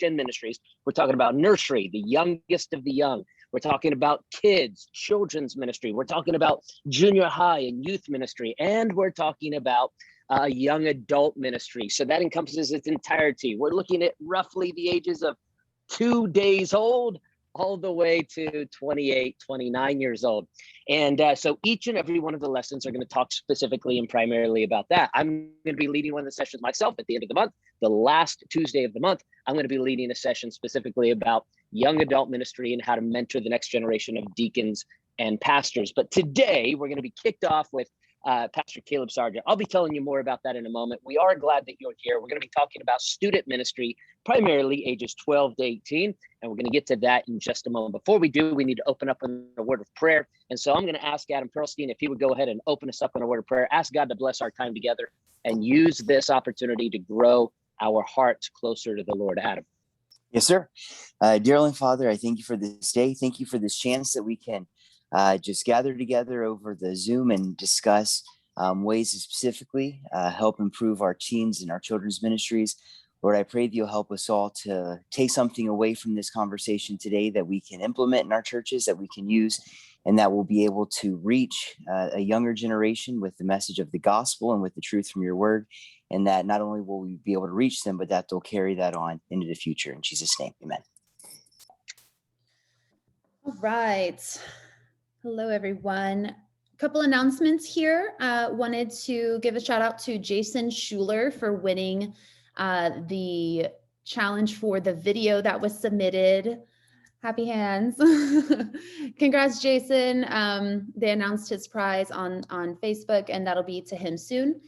Gen Ministries. We're talking about nursery, the youngest of the young. We're talking about kids, children's ministry. We're talking about junior high and youth ministry. And we're talking about young adult ministry. So that encompasses its entirety. We're looking at roughly the ages of 2 days old all the way to 28, 29 years old. And so each and every one of the lessons are going to talk specifically and primarily about that. I'm going to be leading one of the sessions myself at the end of the month. The last Tuesday of the month, I'm going to be leading a session specifically about young adult ministry and how to mentor the next generation of deacons and pastors. But today we're going to be kicked off with Pastor Caleb Sargent. I'll be telling you more about that in a moment. We are glad that you're here. We're going to be talking about student ministry, primarily ages 12 to 18, and we're going to get to that in just a moment. Before we do, we need to open up in a word of prayer. And so I'm going to ask Adam Perlstein if he would go ahead and open us up in a word of prayer. Ask God to bless our time together and use this opportunity to grow our hearts closer to the Lord. Adam. Yes, sir. Dear Heavenly Father, I thank you for this day. Thank you for this chance that we can just gather together over the Zoom and discuss ways to specifically help improve our teens and our children's ministries. Lord, I pray that you'll help us all to take something away from this conversation today that we can implement in our churches, that we can use, and that we'll be able to reach a younger generation with the message of the gospel and with the truth from your word. And that not only will we be able to reach them, but that they'll carry that on into the future. In Jesus' name, amen. All right. Hello, everyone. A couple announcements here. Wanted to give a shout out to Jason Schuler for winning the challenge for the video that was submitted. Happy hands. Congrats, Jason. They announced his prize on Facebook, and that'll be to him soon.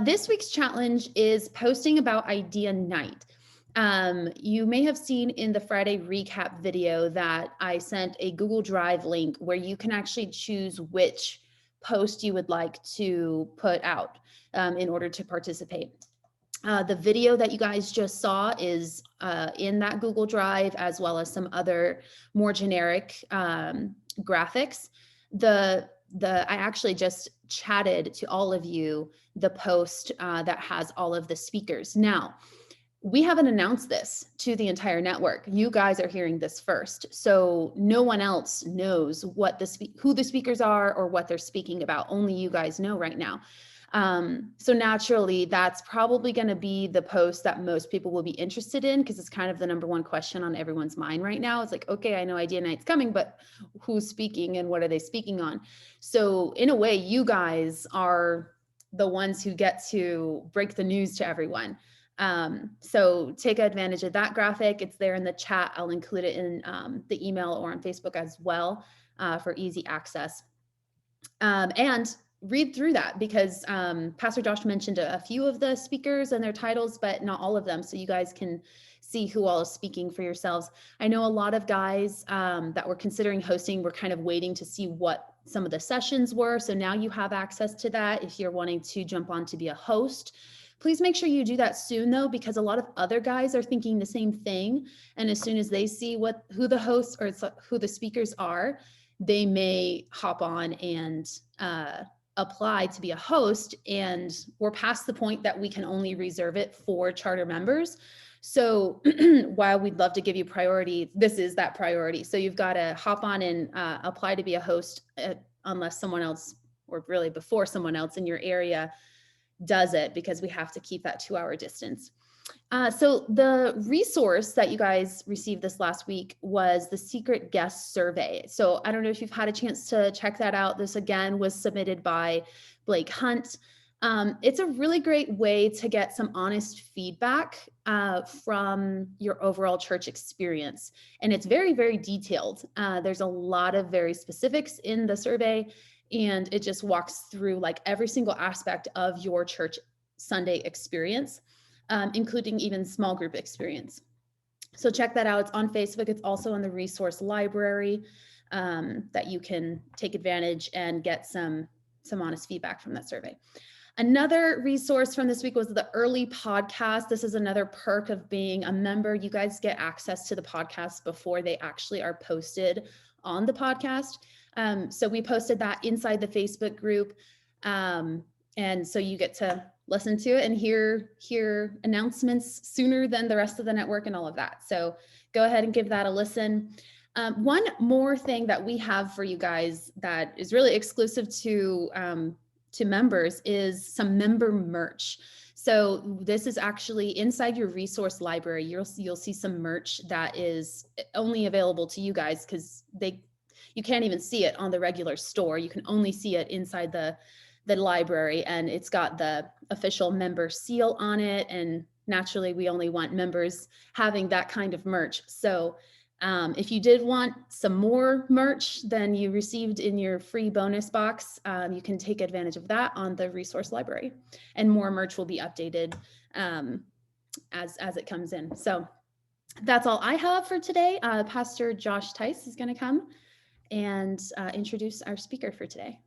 This week's challenge is posting about Idea Night. You may have seen in the Friday recap video that I sent a Google Drive link where you can actually choose which post you would like to put out in order to participate. The video that you guys just saw is in that Google Drive, as well as some other more generic graphics. I actually just chatted to all of you the post that has all of the speakers. Now, we haven't announced this to the entire network. You guys are hearing this first. So no one else knows what who the speakers are or what they're speaking about. Only you guys know right now. So naturally, that's probably going to be the post that most people will be interested in, because it's kind of the number one question on everyone's mind right now. It's like, okay, I know Idea Night's coming, but who's speaking and what are they speaking on? So in a way, you guys are the ones who get to break the news to everyone. So take advantage of that graphic. It's there in the chat. I'll include it in the email or on Facebook as well for easy access. And read through that, because Pastor Josh mentioned a few of the speakers and their titles, but not all of them. So you guys can see who all is speaking for yourselves. I know a lot of guys that were considering hosting were kind of waiting to see what some of the sessions were. So now you have access to that. If you're wanting to jump on to be a host, please make sure you do that soon, though, because a lot of other guys are thinking the same thing. And as soon as they see who the hosts or who the speakers are, they may hop on and apply to be a host. And we're past the point that we can only reserve it for charter members. So while we'd love to give you priority, this is that priority. So you've got to hop on and apply to be a host unless someone else, or really before someone else in your area does it, because we have to keep that 2-hour distance. So the resource that you guys received this last week was the secret guest survey. So I don't know if you've had a chance to check that out. This again was submitted by Blake Hunt. It's a really great way to get some honest feedback from your overall church experience. And it's very, very detailed. There's a lot of very specifics in the survey, and it just walks through like every single aspect of your church Sunday experience, including even small group experience. So check that out. It's on Facebook. It's also in the resource library that you can take advantage and get some honest feedback from that survey. Another resource from this week was the early podcast. This is another perk of being a member. You guys get access to the podcast before they actually are posted on the podcast. So we posted that inside the Facebook group. And so you get to listen to it and hear announcements sooner than the rest of the network and all of that. So go ahead and give that a listen. One more thing that we have for you guys that is really exclusive to members is some member merch. So this is actually inside your resource library. You'll see some merch that is only available to you guys because you can't even see it on the regular store. You can only see it inside the library, and it's got the official member seal on it. And naturally, we only want members having that kind of merch. So if you did want some more merch than you received in your free bonus box, you can take advantage of that on the resource library, and more merch will be updated as it comes in. So that's all I have for today. Pastor Josh Tice is going to come and introduce our speaker for today.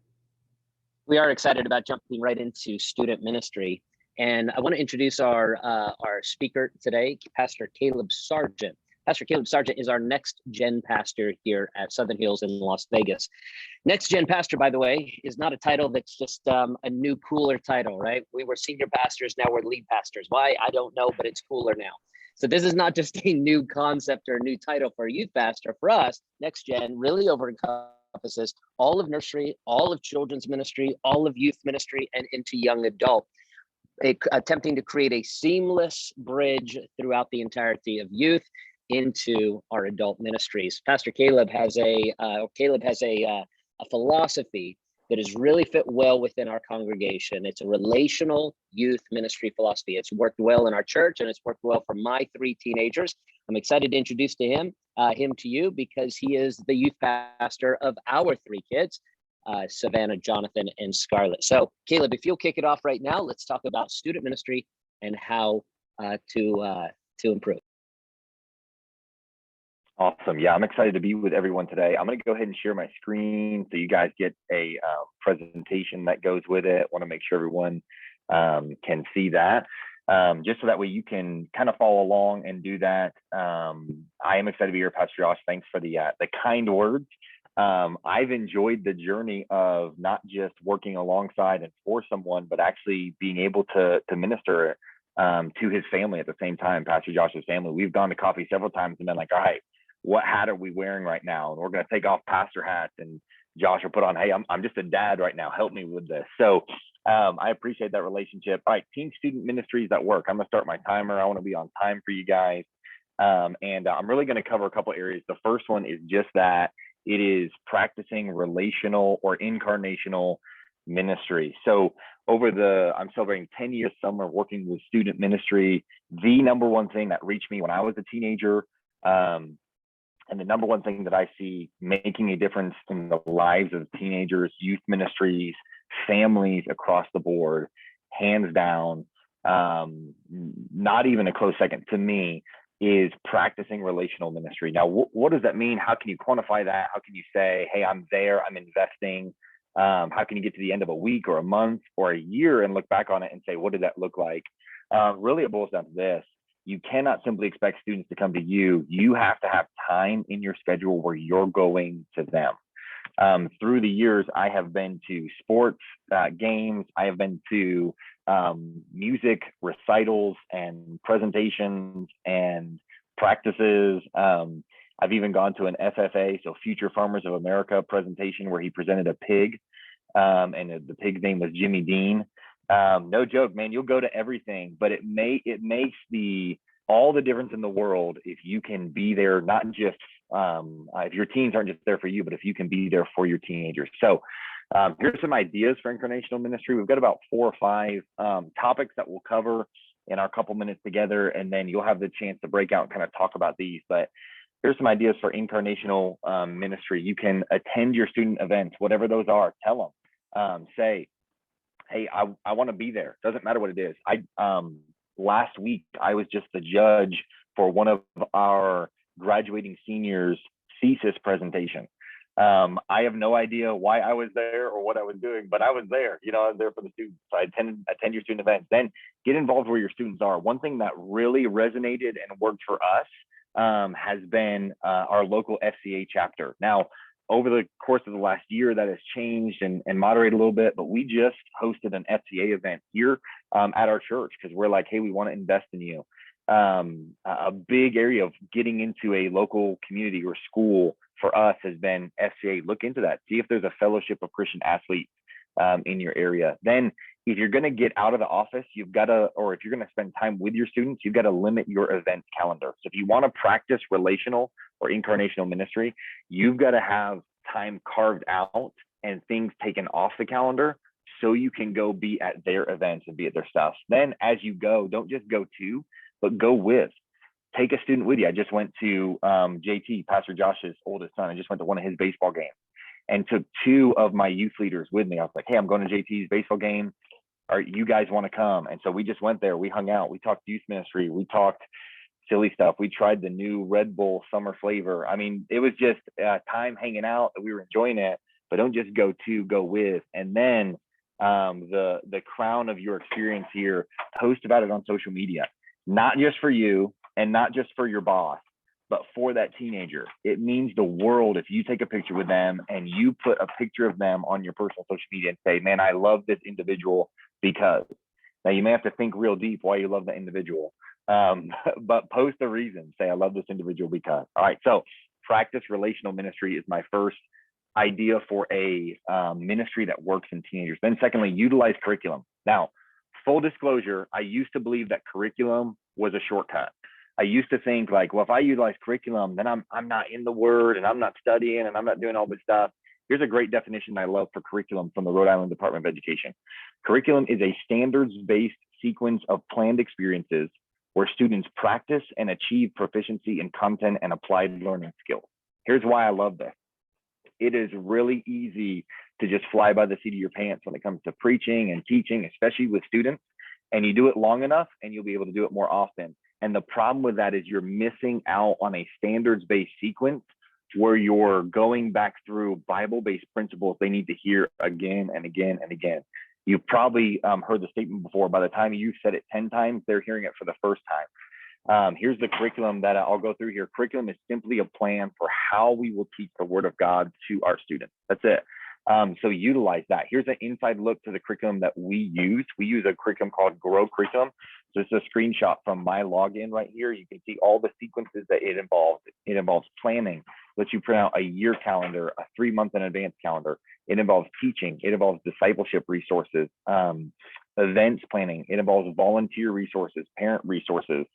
We are excited about jumping right into student ministry. And I want to introduce our speaker today, Pastor Caleb Sargent. Pastor Caleb Sargent is our next gen pastor here at Southern Hills in Las Vegas. Next gen pastor, by the way, is not a title that's just a new, cooler title, right? We were senior pastors, now we're lead pastors. Why? I don't know, but it's cooler now. So this is not just a new concept or a new title for a youth pastor. For us, next gen really encompasses all of nursery, all of children's ministry, all of youth ministry, and into young adult. Attempting to create a seamless bridge throughout the entirety of youth into our adult ministries. Pastor Caleb has a philosophy that has really fit well within our congregation. It's a relational youth ministry philosophy. It's worked well in our church, and it's worked well for my 3 teenagers. I'm excited to introduce him to you because he is the youth pastor of our 3 kids, Savannah, Jonathan, and Scarlett. So Caleb, if you'll kick it off right now, let's talk about student ministry and how to improve. Awesome. Yeah, I'm excited to be with everyone today. I'm going to go ahead and share my screen so you guys get a presentation that goes with it. I want to make sure everyone can see that, just so that way you can kind of follow along and do that. I am excited to be here, Pastor Josh. Thanks for the kind words. I've enjoyed the journey of not just working alongside and for someone, but actually being able to minister to his family at the same time, Pastor Josh's family. We've gone to coffee several times and been like, all right, what hat are we wearing right now? And we're going to take off pastor hats, and Josh will put on, hey, I'm just a dad right now. Help me with this. So I appreciate that relationship. All right, Teen Student Ministries at work. I'm going to start my timer. I want to be on time for you guys. And I'm really going to cover a couple areas. The first one is just that it is practicing relational or incarnational ministry. So I'm celebrating 10 years summer working with student ministry. The number one thing that reached me when I was a teenager, and the number one thing that I see making a difference in the lives of teenagers, youth ministries, families across the board, hands down, not even a close second to me, is practicing relational ministry. Now, what does that mean? How can you quantify that? How can you say, hey, I'm there, I'm investing? How can you get to the end of a week or a month or a year and look back on it and say, what did that look like? Really, it boils down to this. You cannot simply expect students to come to you. You have to have time in your schedule where you're going to them. Through the years, I have been to sports games. I have been to music recitals and presentations and practices. I've even gone to an FFA, so Future Farmers of America presentation where he presented a pig, and the pig's name was Jimmy Dean. No joke, man, you'll go to everything, but it makes all the difference in the world if you can be there, not just if your teens aren't just there for you, but if you can be there for your teenagers. So here's some ideas for incarnational ministry. We've got about 4 or 5 topics that we'll cover in our couple minutes together, and then you'll have the chance to break out and kind of talk about these. But here's some ideas for incarnational ministry. You can attend your student events, whatever those are. Tell them, say, hey, I want to be there. Doesn't matter what it is. Last week, I was just the judge for one of our graduating seniors' thesis presentation. I have no idea why I was there or what I was doing, but I was there. I was there for the students. So I attend your student events. Then get involved where your students are. One thing that really resonated and worked for us has been our local FCA chapter. Now, over the course of the last year, that has changed and moderated a little bit, but we just hosted an FCA event here at our church because we're like, hey, we want to invest in you. A big area of getting into a local community or school for us has been FCA. Look into that. See if there's a fellowship of Christian athletes in your area. Then if you're going to get out of the office, you've got to, or if you're going to spend time with your students, you've got to limit your event calendar. So if you want to practice relational or incarnational ministry, you've got to have time carved out and things taken off the calendar so you can go be at their events and be at their stuff. Then as you go, don't just go to, but go with. Take a student with you. I just went to JT, Pastor Josh's oldest son. I just went to one of his baseball games and took 2 of my youth leaders with me. I was like, hey, I'm going to JT's baseball game. Are you guys want to come? And so we just went there. We hung out. We talked youth ministry. We talked silly stuff. We tried the new Red Bull summer flavor. I mean, it was just time hanging out. We were enjoying it, but don't just go to, go with. And then the crown of your experience here, post about it on social media, not just for you and not just for your boss, but for that teenager. It means the world if you take a picture with them and you put a picture of them on your personal social media and say, man, I love this individual because. Now you may have to think real deep why you love that individual, but post a reason. Say, I love this individual because. All right, so practice relational ministry is my first idea for a ministry that works in teenagers. Then secondly, utilize curriculum. Now, full disclosure, I used to believe that curriculum was a shortcut. I used to think like, well, if I utilize curriculum, then I'm not in the word and I'm not studying and I'm not doing all this stuff. Here's a great definition I love for curriculum from the Rhode Island Department of Education. Curriculum is a standards-based sequence of planned experiences where students practice and achieve proficiency in content and applied learning skills. Here's why I love this. It is really easy to just fly by the seat of your pants when it comes to preaching and teaching, especially with students. And you do it long enough and you'll be able to do it more often. And the problem with that is you're missing out on a standards-based sequence where you're going back through Bible-based principles they need to hear again and again and again. You've probably heard the statement before. By the time you've said it 10 times, they're hearing it for the first time. Here's the curriculum that I'll go through here. Curriculum is simply a plan for how we will teach the Word of God to our students. That's it. So utilize that. Here's an inside look to the curriculum that we use. We use a curriculum called Grow Curriculum. So it's a screenshot from my login right here. You can see all the sequences that it involves. It involves planning, lets you print out a year calendar, a 3-month in advance calendar. It involves teaching. It involves discipleship resources, events planning. It involves volunteer resources, parent resources.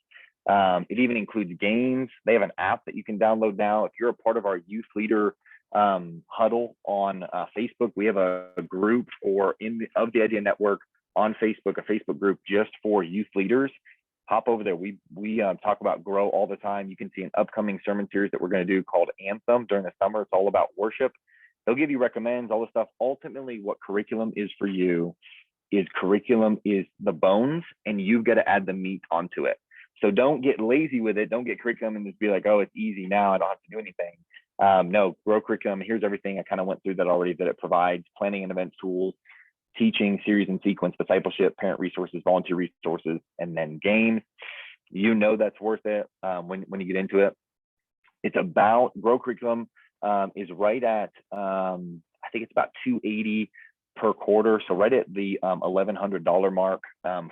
It even includes games. They have an app that you can download now. If you're a part of our youth leader huddle on Facebook, we have a group of the Idea Network on Facebook, a Facebook group just for youth leaders. Hop over there. We talk about Grow all the time. You can see an upcoming sermon series that we're going to do called Anthem during the summer. It's all about worship. They'll give you recommends, all the stuff. Ultimately, what curriculum is for you is curriculum is the bones, and you've got to add the meat onto it. So don't get lazy with it. Don't get curriculum and just be like, oh, it's easy now. I don't have to do anything. No, Grow Curriculum. Here's everything I kind of went through that already that it provides: planning and events tools, teaching, series and sequence, discipleship, parent resources, volunteer resources, and then games. You know that's worth it when you get into it. It's about Grow Curriculum is right at I think it's about $280 per quarter, so right at the $1,100 mark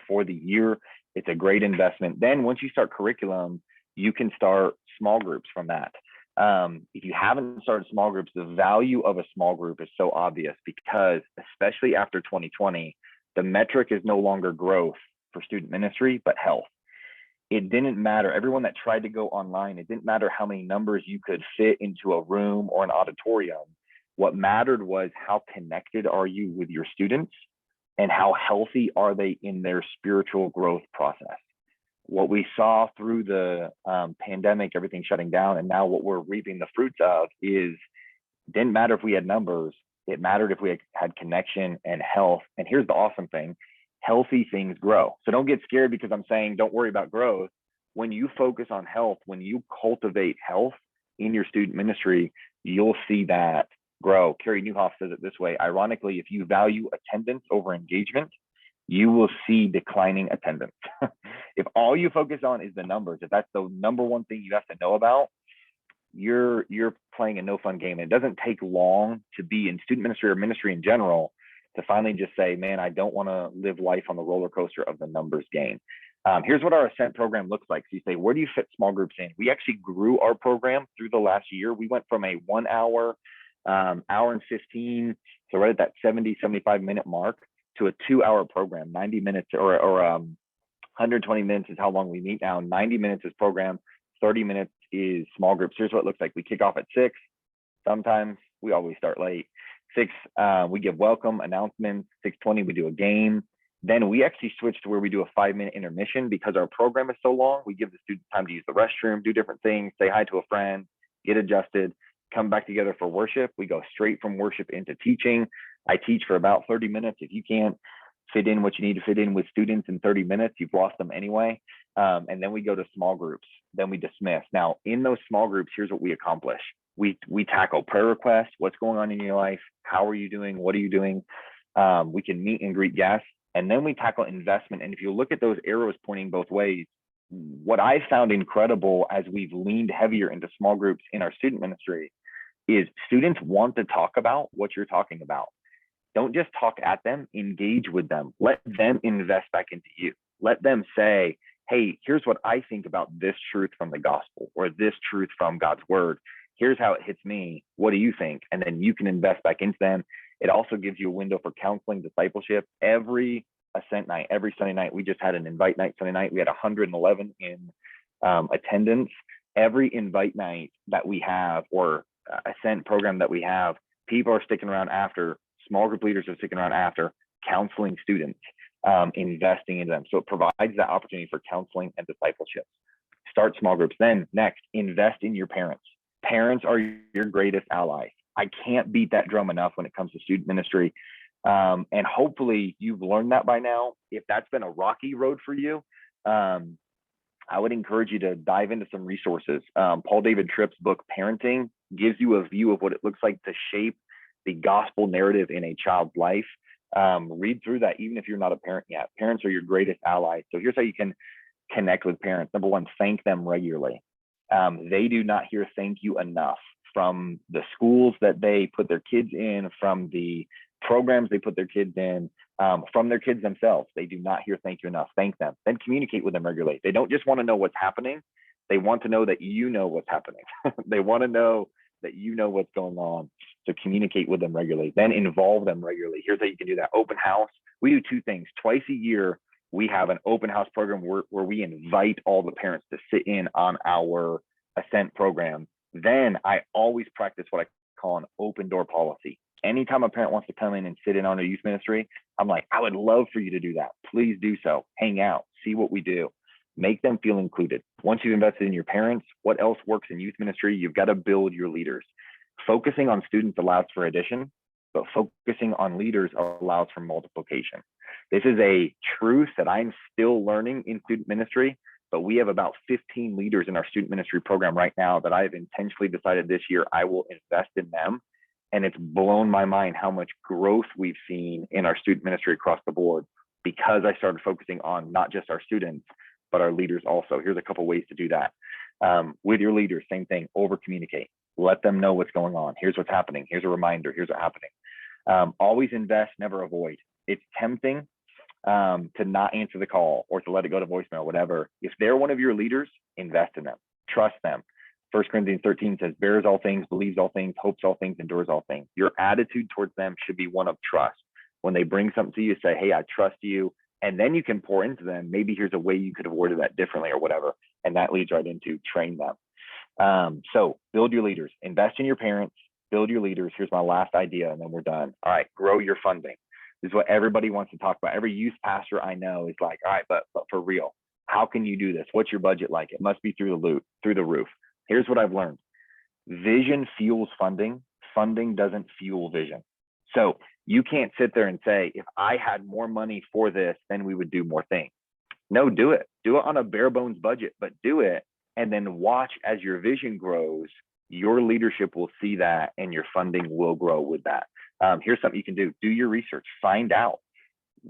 for the year. It's a great investment. Then once you start curriculum, you can start small groups from that. If you haven't started small groups, the value of a small group is so obvious because, especially after 2020, the metric is no longer growth for student ministry, but health. It didn't matter. Everyone that tried to go online, it didn't matter how many numbers you could fit into a room or an auditorium. What mattered was how connected are you with your students and how healthy are they in their spiritual growth process. What we saw through the pandemic, everything shutting down, and now what we're reaping the fruits of is, it didn't matter if we had numbers, it mattered if we had connection and health. And here's the awesome thing: healthy things grow. So don't get scared because I'm saying don't worry about growth. When you focus on health, when you cultivate health in your student ministry, you'll see that grow. Carrie Newhoff says it this way: ironically, if you value attendance over engagement, you will see declining attendance. If all you focus on is the numbers, if that's the number one thing you have to know about, you're playing a no fun game. And it doesn't take long to be in student ministry or ministry in general to finally just say, man, I don't want to live life on the roller coaster of the numbers game. Here's what our Ascent program looks like. So you say, where do you fit small groups in? We actually grew our program through the last year. We went from a 1 hour, hour and 15, so right at that 70, 75-minute mark, to a 2-hour program, 90 minutes or 120 minutes is how long we meet now. 90 minutes is program, 30 minutes is small groups. Here's what it looks like. We kick off at 6. Sometimes we always start late. 6, we give welcome announcements. 6:20, we do a game. Then we actually switch to where we do a 5-minute intermission because our program is so long. We give the students time to use the restroom, do different things, say hi to a friend, get adjusted, come back together for worship. We go straight from worship into teaching. I teach for about 30 minutes. If you can't fit in what you need to fit in with students in 30 minutes, you've lost them anyway. And then we go to small groups. Then we dismiss. Now, in those small groups, here's what we accomplish. We tackle prayer requests. What's going on in your life? How are you doing? What are you doing? We can meet and greet guests. And then we tackle investment. And if you look at those arrows pointing both ways, what I found incredible as we've leaned heavier into small groups in our student ministry is students want to talk about what you're talking about. Don't just talk at them, engage with them. Let them invest back into you. Let them say, hey, here's what I think about this truth from the gospel or this truth from God's word. Here's how it hits me. What do you think? And then you can invest back into them. It also gives you a window for counseling, discipleship. Every Ascent night, every Sunday night, we just had an invite night Sunday night. We had 111 in attendance. Every invite night that we have or Ascent program that we have, people are sticking around after, small group leaders are sticking around after, counseling students, investing in them. So it provides that opportunity for counseling and discipleship. Start small groups. Then next, invest in your parents. Parents are your greatest allies. I can't beat that drum enough when it comes to student ministry. And hopefully you've learned that by now. If that's been a rocky road for you, I would encourage you to dive into some resources. Paul David Tripp's book, Parenting, gives you a view of what it looks like to shape the gospel narrative in a child's life. Read through that, even if you're not a parent yet. Parents are your greatest allies. So here's how you can connect with parents. Number one, thank them regularly. They do not hear thank you enough from the schools that they put their kids in, from the programs they put their kids in, from their kids themselves. They do not hear thank you enough. Thank them. Then communicate with them regularly. They don't just want to know what's happening. They want to know that you know what's happening. They want to know that you know what's going on. So communicate with them regularly. Then involve them regularly. Here's how you can do that. Open house. We do 2 things. Twice a year, we have an open house program where we invite all the parents to sit in on our Ascent program. Then I always practice what I call an open door policy. Anytime a parent wants to come in and sit in on a youth ministry, I'm like, I would love for you to do that. Please do so. Hang out, see what we do, make them feel included. Once you've invested in your parents, what else works in youth ministry? You've got to build your leaders. Focusing on students allows for addition, but focusing on leaders allows for multiplication. This is a truth that I'm still learning in student ministry, but we have about 15 leaders in our student ministry program right now that I've intentionally decided this year I will invest in them. And it's blown my mind how much growth we've seen in our student ministry across the board because I started focusing on not just our students, but our leaders also. Here's a couple ways to do that. With your leaders, same thing, over communicate. Let them know what's going on. Here's what's happening. Here's a reminder. Here's what's happening. Always invest, never avoid. It's tempting to not answer the call or to let it go to voicemail, whatever. If they're one of your leaders, invest in them. Trust them. 1 Corinthians 13 says, bears all things, believes all things, hopes all things, endures all things. Your attitude towards them should be one of trust. When they bring something to you, say, hey, I trust you. And then you can pour into them. Maybe here's a way you could have worded that differently or whatever. And that leads right into train them. So build your leaders, invest in your parents, build your leaders. Here's my last idea, and then we're done. All right, grow your funding. This is what everybody wants to talk about. Every youth pastor I know is like, all right, but for real, how can you do this? What's your budget like? It must be through the roof. Here's what I've learned. Vision fuels funding. Funding doesn't fuel vision. So you can't sit there and say, if I had more money for this, then we would do more things. No, do it. Do it on a bare bones budget, but do it. And then watch as your vision grows, your leadership will see that and your funding will grow with that. Here's something you can do. Do your research. Find out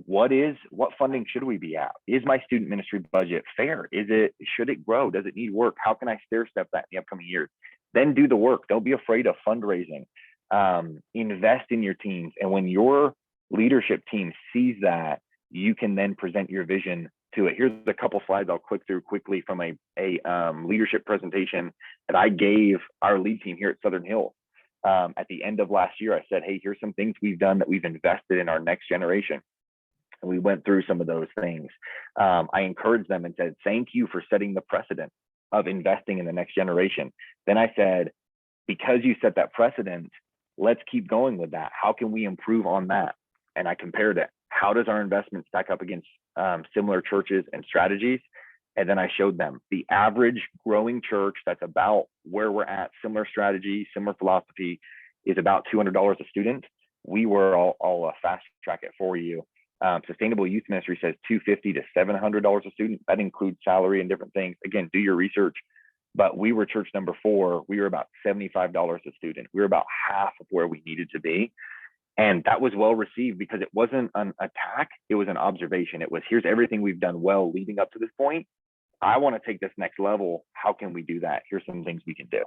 what funding should we be at? Is my student ministry budget fair? Should it grow? Does it need work? How can I stair step that in the upcoming years? then do the work. Don't be afraid of fundraising. Invest in your teams. And when your leadership team sees that, you can then present your vision to it. Here's a couple slides I'll click through quickly from a leadership presentation that I gave our lead team here at Southern Hills. At the end of last year, I said, hey, here's some things we've done that we've invested in our next generation. And we went through some of those things. I encouraged them and said, thank you for setting the precedent of investing in the next generation. Then I said, because you set that precedent, let's keep going with that. How can we improve on that? And I compared it. How does our investment stack up against similar churches and strategies? And then I showed them the average growing church that's about where we're at, similar strategy, similar philosophy, is about $200 a student. We were all fast track it for you. Sustainable Youth Ministry says $250 to $700 a student. That includes salary and different things. Again, do your research. But we were church number 4. We were about $75 a student. We were about half of where we needed to be. And that was well received because it wasn't an attack. It was an observation. It was, here's everything we've done well leading up to this point. I want to take this next level. How can we do that? Here's some things we can do.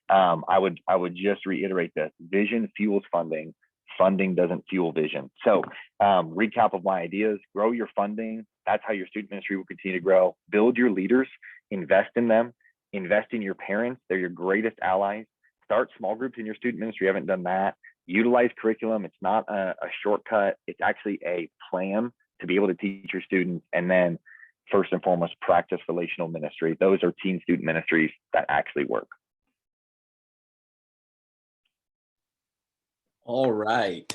I would just reiterate this. Vision fuels funding. Funding doesn't fuel vision. So recap of my ideas: grow your funding. That's how your student ministry will continue to grow. Build your leaders, invest in them, invest in your parents. They're your greatest allies. Start small groups in your student ministry. You haven't done that. Utilize curriculum. It's not a shortcut. It's actually a plan to be able to teach your students. And then first and foremost, practice relational ministry. Those are teen student ministries that actually work. All right,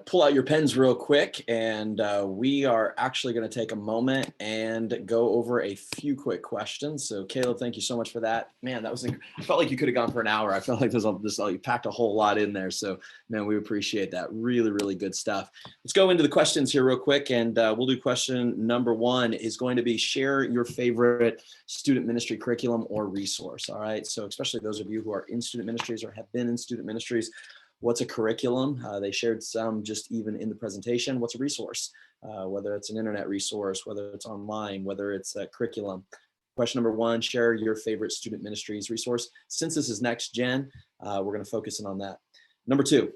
pull out your pens real quick, and we are actually going to take a moment and go over a few quick questions. So Caleb, thank you so much for that. Man, that was, I felt like you could have gone for an hour. I felt like you packed a whole lot in there. So man, we appreciate that. Really, really good stuff. Let's go into the questions here real quick, and we'll do question number 1 is going to be share your favorite student ministry curriculum or resource. All right, so especially those of you who are in student ministries or have been in student ministries, what's a curriculum? They shared some just even in the presentation. What's a resource? Whether it's an internet resource, whether it's online, whether it's a curriculum. Question number 1, share your favorite student ministries resource. Since this is next gen, we're going to focus in on that. Number 2,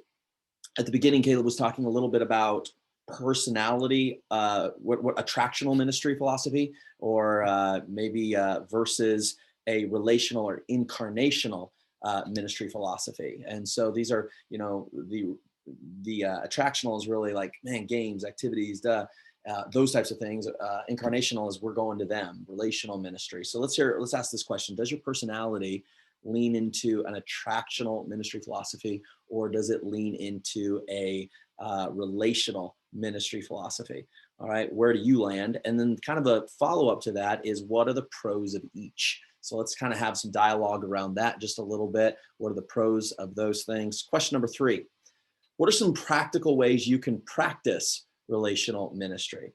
at the beginning, Caleb was talking a little bit about personality, what attractional ministry philosophy, or maybe versus a relational or incarnational ministry philosophy. And so these are, the attractional is really like, man, games, activities, those types of things. Incarnational is we're going to them, relational ministry. So let's ask this question. Does your personality lean into an attractional ministry philosophy, or does it lean into a relational ministry philosophy? All right, where do you land? And then kind of a follow-up to that is, what are the pros of each? So let's kind of have some dialogue around that just a little bit. What are the pros of those things? Question number 3, what are some practical ways you can practice relational ministry?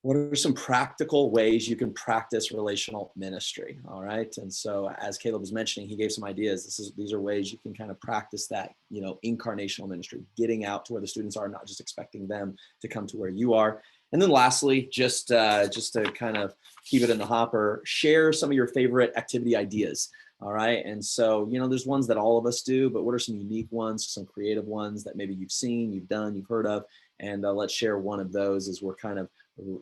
What are some practical ways you can practice relational ministry? All right. And so as Caleb was mentioning, he gave some ideas. These are ways you can kind of practice that, incarnational ministry, getting out to where the students are, not just expecting them to come to where you are. And then lastly, just to kind of keep it in the hopper, share some of your favorite activity ideas. All right. And so, there's ones that all of us do, but what are some unique ones, some creative ones that maybe you've seen, you've done, you've heard of? And let's share one of those as we're kind of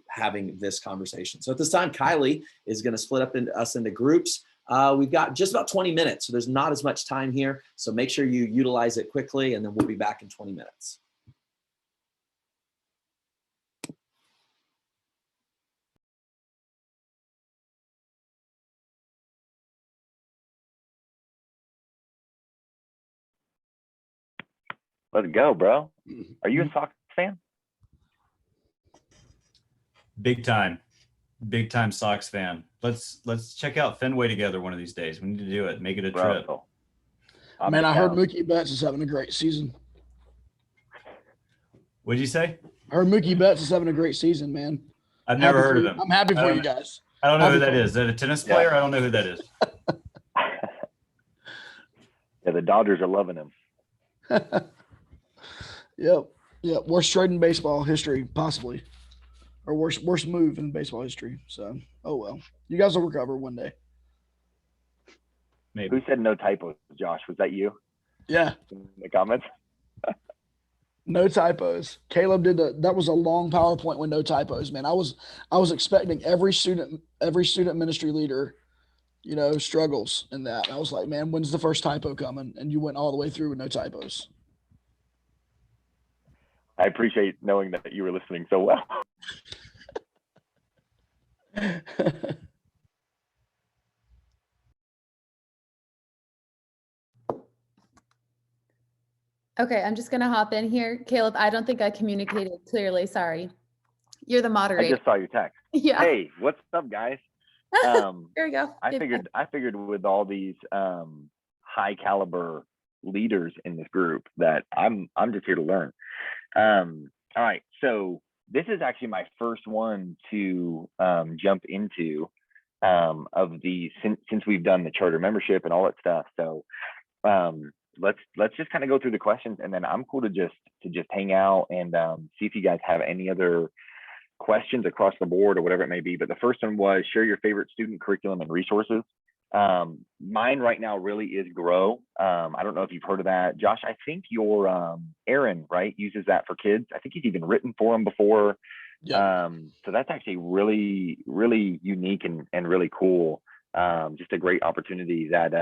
having this conversation. So at this time, Kylie is going to split up us into groups. We've got just about 20 minutes, so there's not as much time here. So make sure you utilize it quickly, and then we'll be back in 20 minutes. Let's go, bro. Are you a Sox fan? Big time Sox fan. Let's check out Fenway together one of these days. We need to do it. Make it a trip. Man, I heard Mookie Betts is having a great season. What'd you say? I heard Mookie Betts is having a great season, man. I've never heard of him. I'm happy for you guys. I don't know who that is. Is that a tennis player? Yeah. I don't know who that is. Yeah, the Dodgers are loving him. Yep. Worst trade in baseball history, possibly. Or worst move in baseball history. So, oh well. You guys will recover one day. maybe. Who said no typos? Josh, was that you Yeah, in the comments? no typos. Caleb did that was a long PowerPoint with no typos, man. I was expecting every student ministry leader, struggles in that. I was like, man, when's the first typo coming? And you went all the way through with no typos. I appreciate knowing that you were listening so well. Okay, I'm just gonna hop in here. Caleb, I don't think I communicated clearly. Sorry. You're the I moderator. just saw your text. Yeah. Hey, what's up, guys? There we go. I figured with all these high caliber leaders in this group that I'm just here to learn. All right, so this is actually my first one to jump into of these since we've done the charter membership and all that stuff. So let's just kind of go through the questions, and then I'm cool to just hang out and see if you guys have any other questions across the board or whatever it may be. But the first one was share your favorite student curriculum and resources. Mine right now really is Grow. I don't know if you've heard of that. Josh, I think your Aaron, right, uses that for kids. I think he's even written for them before. Yeah. So that's actually really, really unique and really cool. Just a great opportunity that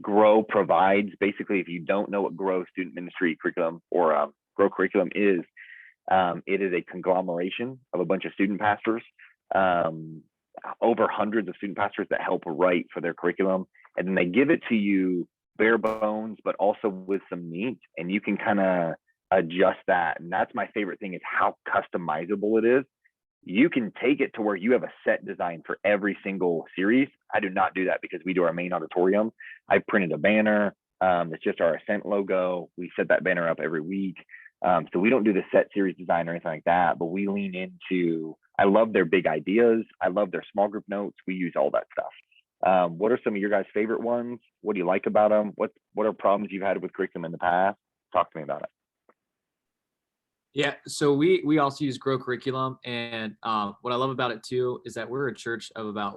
Grow provides. Basically, if you don't know what Grow student ministry curriculum or Grow curriculum is, it is a conglomeration of a bunch of student pastors, over hundreds of student pastors that help write for their curriculum. And then they give it to you bare bones, but also with some meat, and you can kind of adjust that. And that's my favorite thing, is how customizable it is. You can take it to where you have a set design for every single series. I do not do that because we do our main auditorium. I printed a banner. It's just our Ascent logo. We set that banner up every week. So we don't do the set series design or anything like that, but we lean into, I love their big ideas. I love their small group notes. We use all that stuff. What are some of your guys' favorite ones? What do you like about them? What are problems you've had with curriculum in the past? Talk to me about it. Yeah, so we also use Grow Curriculum, and what I love about it too is that we're a church of about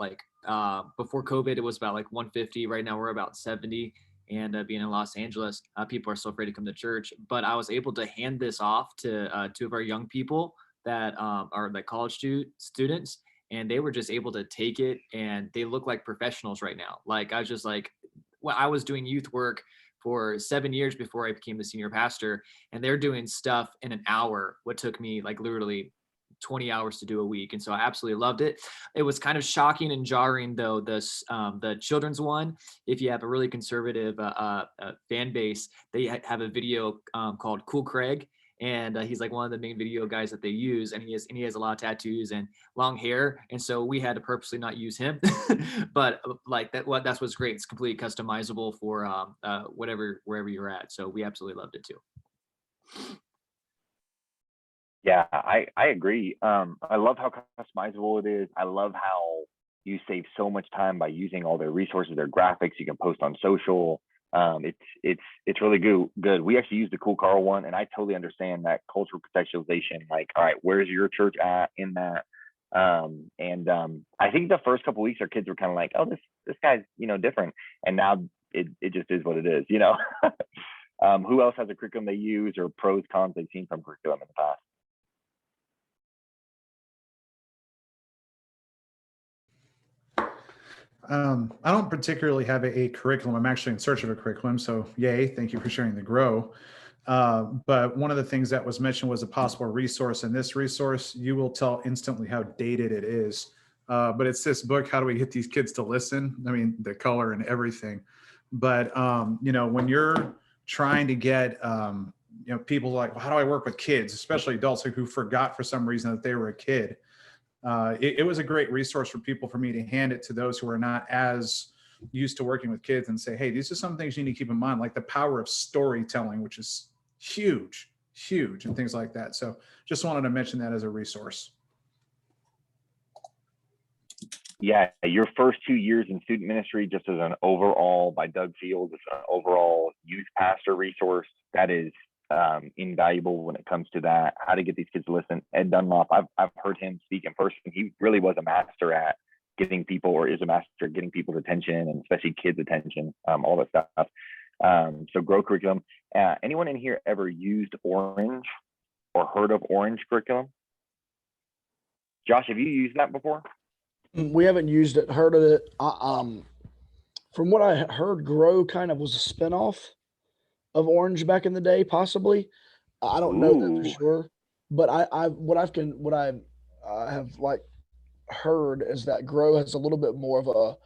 before COVID it was about 150. Right now we're about 70, and being in Los Angeles, people are so afraid to come to church. But I was able to hand this off to two of our young people that are college students, and they were just able to take it, and they look like professionals right now. I was just I was doing youth work for 7 years before I became the senior pastor, and they're doing stuff in an hour, what took me literally 20 hours to do a week. And so I absolutely loved it. It was kind of shocking and jarring though, the children's one. If you have a really conservative fan base, they have a video called Cool Craig. And he's one of the main video guys that they use, and he has a lot of tattoos and long hair, and so we had to purposely not use him. But that's what's great. It's completely customizable for wherever you're at. So we absolutely loved it too. Yeah, I agree. I love how customizable it is. I love how you save so much time by using all their resources, their graphics. You can post on social. It's really good. We actually use the Cool Carl one, and I totally understand that cultural contextualization. All right, where's your church at in that? I think the first couple of weeks our kids were kind of like, oh, this guy's different, and now it just is what it is. Who else has a curriculum they use, or pros cons they've seen from curriculum in the past? I don't particularly have a curriculum. I'm actually in search of a curriculum. So yay, thank you for sharing the Grow. But one of the things that was mentioned was a possible resource. And this resource, you will tell instantly how dated it is. But it's this book, How Do We Get These Kids to Listen? I mean, the color and everything. But, when you're trying to get, people well, how do I work with kids, especially adults who forgot for some reason that they were a kid? It was a great resource for me to hand it to those who are not as used to working with kids and say, hey, these are some things you need to keep in mind, like the power of storytelling, which is huge, and things like that. So just wanted to mention that as a resource. Yeah, your first 2 years in student ministry, just as an overall, by Doug Field, as an overall youth pastor resource, that is invaluable when it comes to that, how to get these kids to listen. Ed Dunlop, I've heard him speak in person. He really was a master at getting people, or is a master getting people's attention, and especially kids' attention, all that stuff. So grow curriculum. Anyone in here ever used Orange or heard of Orange curriculum? Josh, have you used that before? We haven't used it, heard of it. From what I heard, Grow kind of was a spinoff of Orange back in the day, possibly. I don't know that for Ooh. sure, but what I have like heard is that Grow has a little bit more of a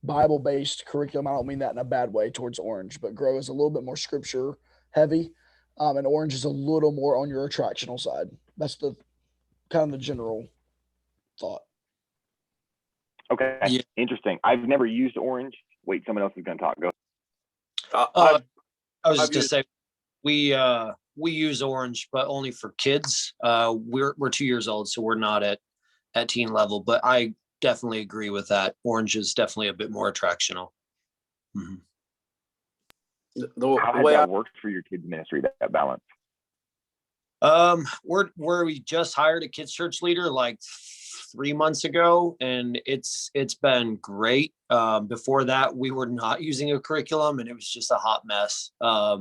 Bible-based curriculum. I don't mean that in a bad way towards Orange, but Grow is a little bit more scripture heavy, and Orange is a little more on your attractional side. That's the kind of the general thought. Okay, Yeah. interesting. I've never used Orange. Wait, someone else is going to talk. Go. I was I've just gonna say we use Orange, but only for kids. We're 2 years old, so we're not at teen level. But I definitely agree with that. Orange is definitely a bit more attractional. Mm-hmm. How has that worked for your kids ministry, that balance? We just hired a kids church leader like 3 months ago, and it's been great. Before that, we were not using a curriculum, and it was just a hot mess. Yeah,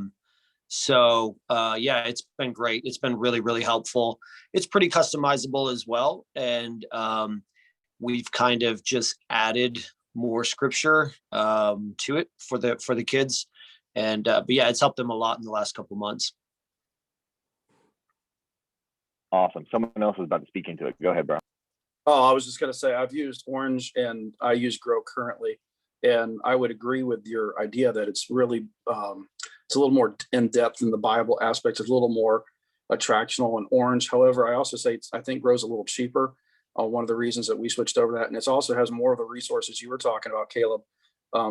it's been great. It's been really, really helpful. It's pretty customizable as well, and we've kind of just added more scripture to it for the kids, and but yeah, it's helped them a lot in the last couple months. Awesome. Someone else is about to speak into it. Go ahead, bro. Oh, I was just going to say, I've used Orange and I use Grow currently. And I would agree with your idea that it's really, it's a little more in depth in the Bible aspects. It's a little more attractional in Orange. However, I also say, I think Grow's a little cheaper. One of the reasons that we switched over to that. And it also has more of the resources you were talking about, Caleb,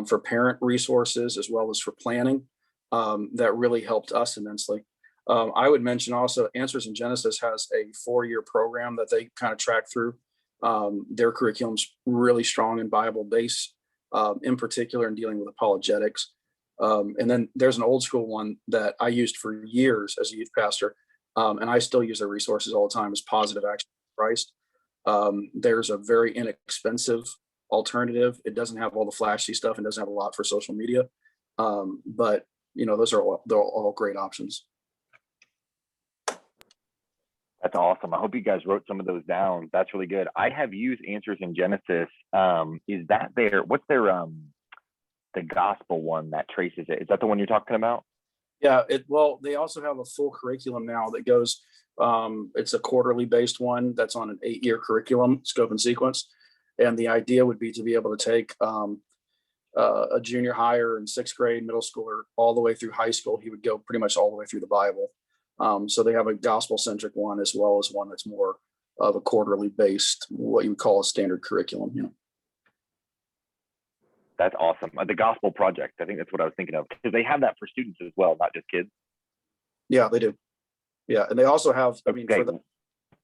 for parent resources, as well as for planning, that really helped us immensely. I would mention also Answers in Genesis has a 4-year program that they kind of track through. Their curriculum's really strong in Bible base, in particular in dealing with apologetics. And then there's an old school one that I used for years as a youth pastor, and I still use their resources all the time, is Positive Action Christ. There's a very inexpensive alternative. It doesn't have all the flashy stuff and doesn't have a lot for social media. But those are all great options. That's awesome. I hope you guys wrote some of those down. That's really good. I have used Answers in Genesis. Is that what's their the gospel one that traces it? Is that the one you're talking about? Yeah, they also have a full curriculum now that goes, it's a quarterly based one that's on an 8-year curriculum, scope and sequence. And the idea would be to be able to take a junior higher in 6th grade, middle schooler, all the way through high school. He would go pretty much all the way through the Bible. So they have a gospel-centric one, as well as one that's more of a quarterly based, what you would call a standard curriculum. That's awesome. The Gospel Project, I think that's what I was thinking of, because they have that for students as well, not just kids. Yeah, they do. Yeah, and they also have, Okay. for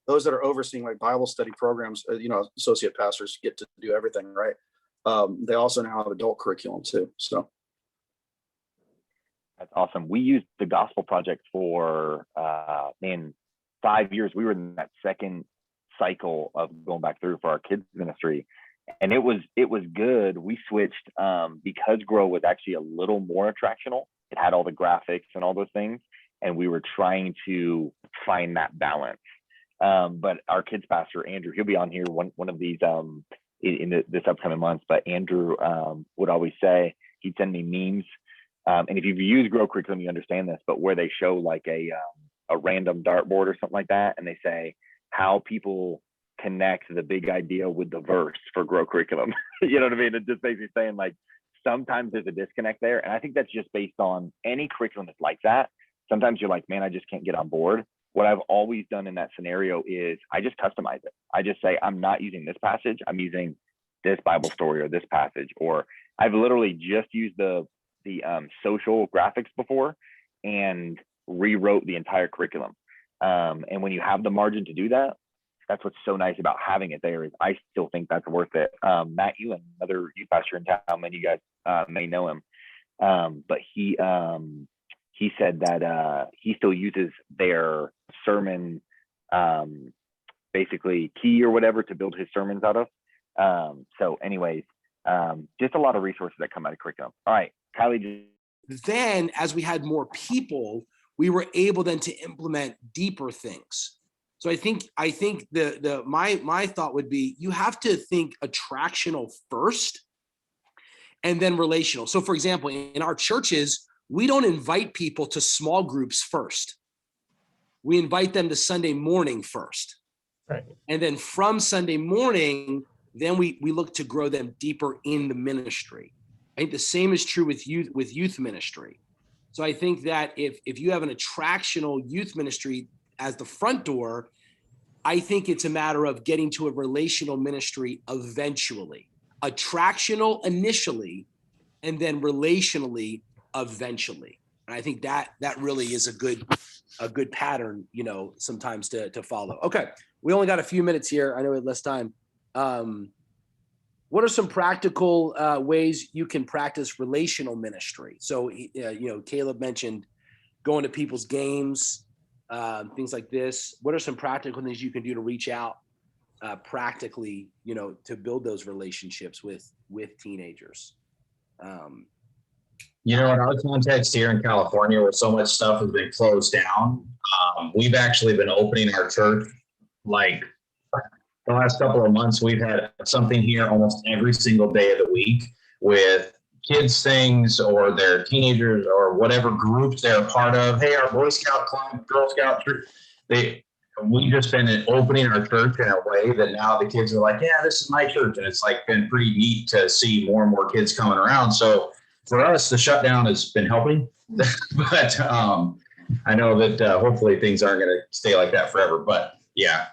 those that are overseeing like Bible study programs, associate pastors get to do everything, right? They also now have adult curriculum too. So. That's awesome. We used the Gospel Project for 5 years. We were in that second cycle of going back through for our kids ministry, and it was good. We switched because Grow was actually a little more attractional. It had all the graphics and all those things, and we were trying to find that balance. But our kids pastor Andrew, he'll be on here one of these in this upcoming months. But Andrew would always say, he'd send me memes. And if you've used Grow Curriculum, you understand this, but where they show like a random dartboard or something like that, and they say how people connect the big idea with the verse for Grow Curriculum. You know what I mean? It just basically saying like sometimes there's a disconnect there. And I think that's just based on any curriculum that's like that. Sometimes you're like, man, I just can't get on board. What I've always done in that scenario is I just customize it. I just say, I'm not using this passage. I'm using this Bible story or this passage. Or I've literally just used the social graphics before and rewrote the entire curriculum. And when you have the margin to do that, that's what's so nice about having it there, is I still think that's worth it. Matt Ewan, another youth pastor in town, many of you guys may know him, but he said that he still uses their sermon basically key or whatever to build his sermons out of. So anyways, just a lot of resources that come out of curriculum. All right, Kylie. Then as we had more people, we were able then to implement deeper things. So I think my thought would be, you have to think attractional first and then relational. So for example, in our churches, we don't invite people to small groups first. We invite them to Sunday morning first. Right. And then from Sunday morning, then we look to grow them deeper in the ministry. I think the same is true with youth ministry. So I think that if you have an attractional youth ministry as the front door, I think it's a matter of getting to a relational ministry eventually. Attractional initially, and then relationally eventually. And I think that really is a good pattern, sometimes to follow. Okay, we only got a few minutes here. I know we have less time. What are some practical ways you can practice relational ministry? So, Caleb mentioned going to people's games, things like this. What are some practical things you can do to reach out practically, to build those relationships with teenagers? In our context here in California, where so much stuff has been closed down, we've actually been opening our church like the last couple of months. We've had something here almost every single day of the week with kids things or their teenagers or whatever groups they're a part of. Hey, our Boy Scout club, Girl Scout troop, we've just been opening our church in a way that now the kids are like, yeah, this is my church. And it's like been pretty neat to see more and more kids coming around. So for us, the shutdown has been helping, but I know that hopefully things aren't going to stay like that forever, but yeah.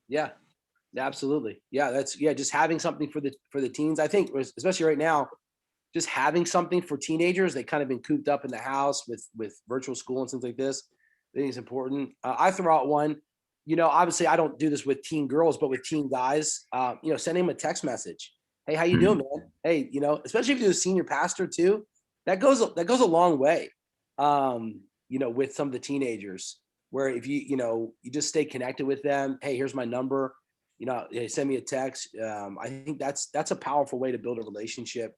Yeah, absolutely. Yeah, just having something for the teens. I think, especially right now, just having something for teenagers. They kind of been cooped up in the house with virtual school and things like this. I think it's important. I throw out one, obviously I don't do this with teen girls, but with teen guys, send him a text message. Hey, how you doing, man? Hey, especially if you're a senior pastor too, that goes a long way. With some of the teenagers, where if you just stay connected with them. Hey, here's my number. Send me a text. I think that's a powerful way to build a relationship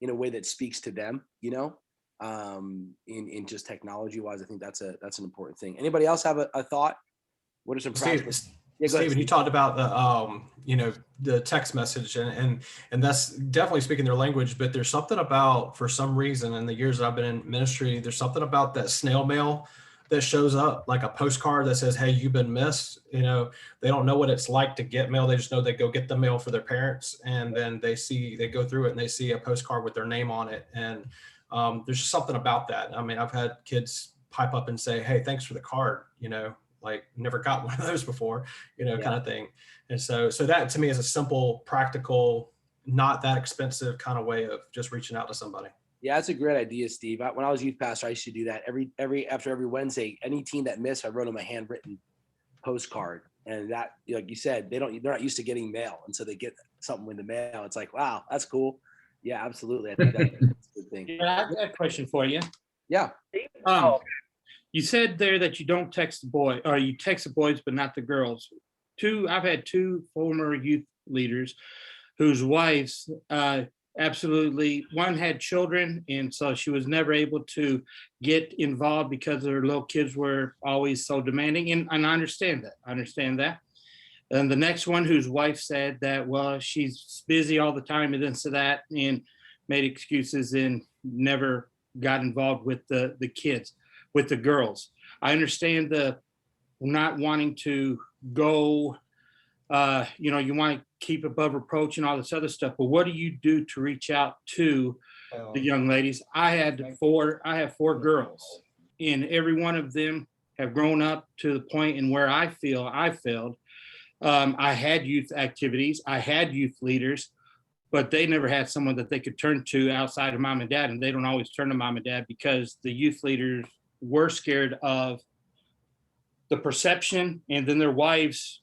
in a way that speaks to them. In just technology wise, I think that's an important thing. Anybody else have a thought? What are some practical? Yeah, Stephen, you talked about the text message and that's definitely speaking their language, but there's something about, for some reason, in the years that I've been in ministry, there's something about that snail mail that shows up, like a postcard that says, hey, you've been missed. They don't know what it's like to get mail. They just know they go get the mail for their parents, and then they go through it and they see a postcard with their name on it. And there's just something about that. I mean, I've had kids pipe up and say, hey, thanks for the card, like never got one of those before, kind of thing. And so that to me is a simple, practical, not that expensive kind of way of just reaching out to somebody. Yeah, that's a great idea, Steve. When I was youth pastor, I used to do that after every Wednesday. Any teen that missed, I wrote them a handwritten postcard. And that, like you said, they're not used to getting mail, and so they get something in the mail. It's like, wow, that's cool. Yeah, absolutely. I think that's a good thing. Yeah, I've got a question for you. Yeah. You said there that you don't text the boy, or you text the boys but not the girls. I've had two former youth leaders whose wives absolutely, one had children, and so she was never able to get involved because her little kids were always so demanding, and I understand that. And the next one, whose wife said that, well, she's busy all the time and this and that, and made excuses and never got involved with the kids, with the girls. I understand the not wanting to go, you want to keep above reproach and all this other stuff, but what do you do to reach out to the young ladies? I have four girls, and every one of them have grown up to the point in where I feel I failed. I had youth activities, I had youth leaders, but they never had someone that they could turn to outside of mom and dad, and they don't always turn to mom and dad because the youth leaders were scared of the perception, and then their wives,